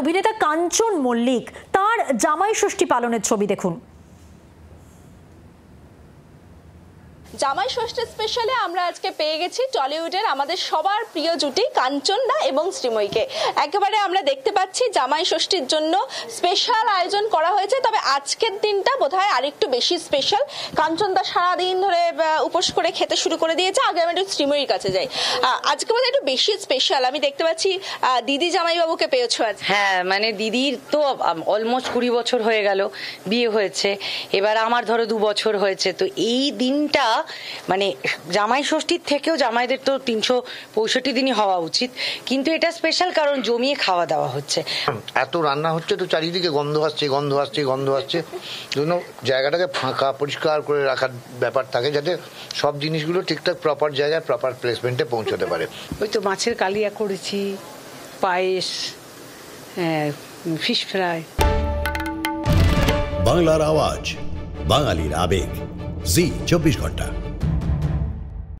অভিনেতা কাঞ্চন মল্লিক তার জামাই ষষ্ঠী পালনের ছবি দেখুন। জামাই ষষ্ঠী স্পেশালে আমরা আজকে পেয়ে গেছি টলিউডের আমাদের সবার প্রিয় জুটি কাঞ্চনদা এবং শ্রীময়ীকে। একেবারে আমরা দেখতে পাচ্ছি জামাই ষষ্ঠীর জন্য স্পেশাল আয়োজন করা হয়েছে, তবে আজকের দিনটা বোধহয় আরেকটু বেশি স্পেশাল। কাঞ্চনদা সারাদিন ধরে উপোস করে খেতে শুরু করে দিয়েছে। আগে আমি একটু শ্রীময়ীর কাছে যাই, আজকে বোধহয় একটু বেশি স্পেশাল। আমি দেখতে পাচ্ছি দিদি জামাইবাবুকে পেয়েছো আজ। হ্যাঁ, মানে দিদির তো অলমোস্ট 20 বছর হয়ে গেল বিয়ে হয়েছে, এবার আমার ধরো 2 বছর হয়েছে। তো এই দিনটা মানে জামাই ষষ্ঠীর থেকেও জামাইদের তো 365 দিনই হওয়া উচিত, কিন্তু এটা স্পেশাল কারণ জমিয়ে খাওয়া দাওয়া হচ্ছে, এত রান্না হচ্ছে, তো চারিদিকে গন্ধ আসছে জন্য জায়গাটাকে ফাঁকা পরিষ্কার করে রাখার ব্যাপার থাকে, যাতে সব জিনিসগুলো ঠিকঠাক প্রপার জায়গায় প্রপার প্লেসমেন্টে পৌঁছতে পারে। ওই তো মাছের কালিয়া করেছি, পায়েস, ফিশ ফ্রাই। বাংলার আওয়াজ, বাঙালির আবেগ, জি 24 ঘন্টা।